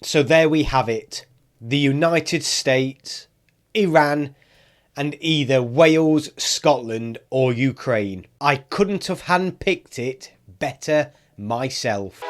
So there we have it. The United States, Iran, and either Wales, Scotland or Ukraine. I couldn't have handpicked it better myself.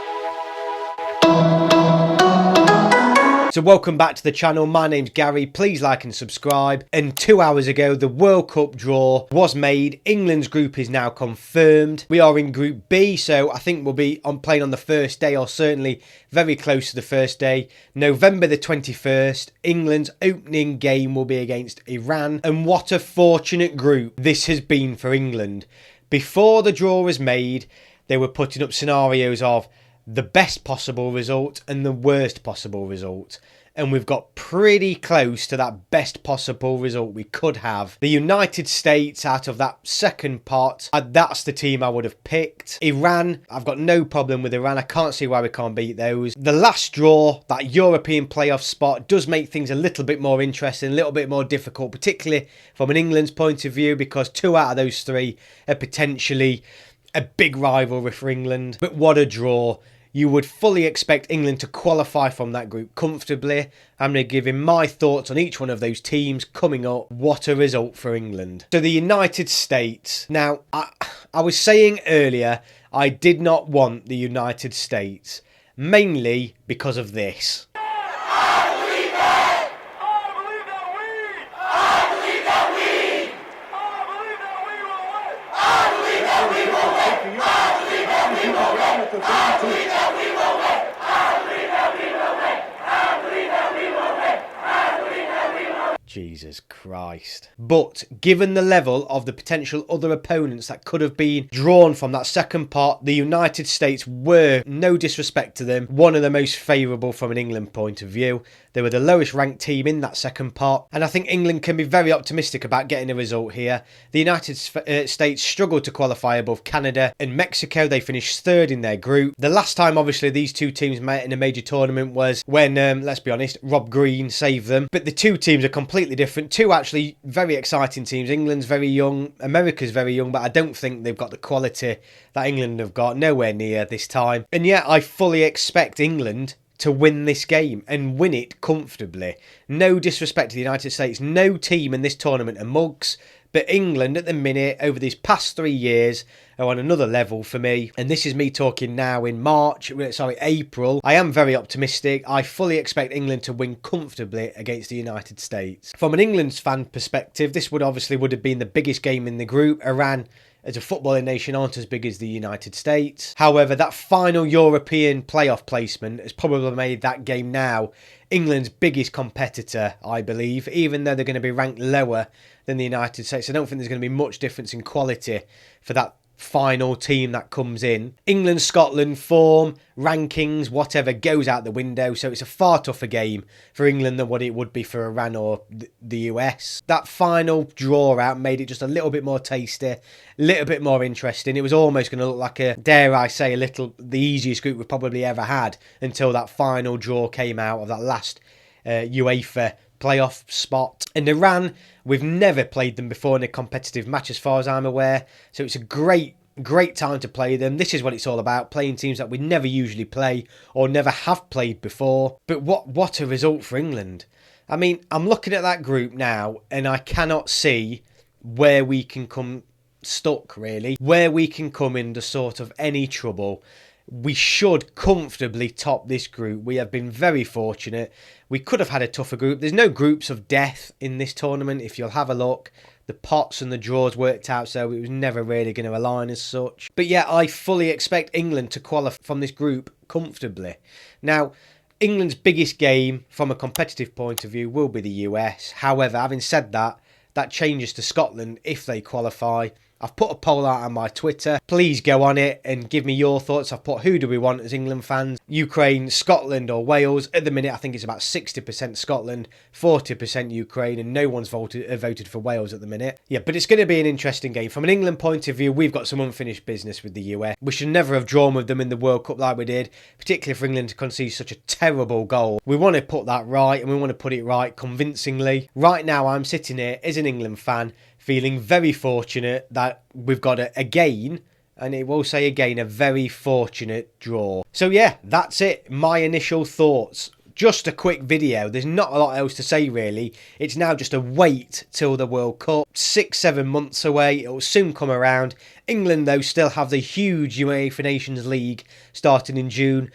So welcome back to the channel. My name's Gary. Please like and subscribe. And 2 hours ago, the World Cup draw was made. England's group is now confirmed. We are in Group B, so I think we'll be playing on the first day, or certainly very close to the first day. November the 21st, England's opening game will be against Iran. And what a fortunate group this has been for England. Before the draw was made, they were putting up scenarios of the best possible result and the worst possible result. And we've got pretty close to that best possible result we could have. The United States out of that second pot, that's the team I would have picked. Iran, I've got no problem with Iran. I can't see why we can't beat those. The last draw, that European playoff spot, does make things a little bit more interesting, a little bit more difficult, particularly from an England's point of view, because 2 out of those 3 are potentially a big rivalry for England. But what a draw. You would fully expect England to qualify from that group comfortably. I'm going to give him my thoughts on each one of those teams coming up. What a result for England. So the United States. Now, I was saying earlier, I did not want the United States, mainly because of this. Jesus Christ. But given the level of the potential other opponents that could have been drawn from that second part, the United States were, no disrespect to them, one of the most favourable from an England point of view. They were the lowest ranked team in that second part, and I think England can be very optimistic about getting a result here. The United States struggled to qualify above Canada and Mexico. They finished third in their group. The last time, obviously, these two teams met in a major tournament was when, let's be honest, Rob Green saved them. But the two teams are completely different. Two actually very exciting teams. England's very young, America's very young, but I don't think they've got the quality that England have got, nowhere near this time. And yet I fully expect England to win this game and win it comfortably. No disrespect to the United States, no team in this tournament are mugs, but England at the minute, over these past 3 years, are on another level for me. And this is me talking now in April. I am very optimistic. I fully expect England to win comfortably against the United States. From an England's fan perspective, this would have been the biggest game in the group. Iran, as a footballing nation, aren't as big as the United States. However, that final European playoff placement has probably made that game now England's biggest competitor, I believe, even though they're going to be ranked lower than the United States. I don't think there's going to be much difference in quality for that final team that comes in. England, Scotland, form, rankings, whatever, goes out the window. So it's a far tougher game for England than what it would be for Iran or the US. That final draw out made it just a little bit more tasty, a little bit more interesting. It was almost going to look like dare I say, the easiest group we've probably ever had until that final draw came out of that last UEFA playoff spot. And Iran, we've never played them before in a competitive match as far as I'm aware, so it's a great time to play them. This is what it's all about, playing teams that we never usually play or never have played before. But what a result for England. I mean, I'm looking at that group now and I cannot see where we can come stuck, really, where we can come into sort of any trouble. We should comfortably top this group. We have been very fortunate. We could have had a tougher group. There's no groups of death in this tournament. If you'll have a look, the pots and the draws worked out, so it was never really going to align as such. But yeah, I fully expect England to qualify from this group comfortably. Now, England's biggest game from a competitive point of view will be the US. However, having said that, that changes to Scotland if they qualify. I've put a poll out on my Twitter. Please go on it and give me your thoughts. I've put who do we want as England fans? Ukraine, Scotland or Wales? At the minute, I think it's about 60% Scotland, 40% Ukraine, and no one's voted for Wales at the minute. Yeah, but it's going to be an interesting game. From an England point of view, we've got some unfinished business with the US. We should never have drawn with them in the World Cup like we did, particularly for England to concede such a terrible goal. We want to put that right, and we want to put it right convincingly. Right now, I'm sitting here as an England fan, feeling very fortunate that we've got again, and it will say again, a very fortunate draw. So yeah, that's it. My initial thoughts. just a quick video. There's not a lot else to say really. It's now just a wait till the World Cup. 6-7 months away. It will soon come around. England, though, still have the huge UEFA Nations League starting in June.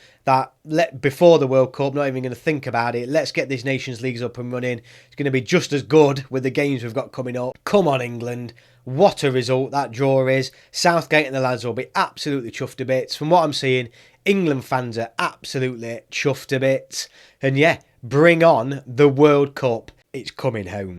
Before the World Cup, not even going to think about it. Let's get these Nations Leagues up and running. It's going to be just as good with the games we've got coming up. Come on, England. What a result that draw is. Southgate and the lads will be absolutely chuffed to bits. From what I'm seeing, England fans are absolutely chuffed to bits. And yeah, bring on the World Cup. It's coming home.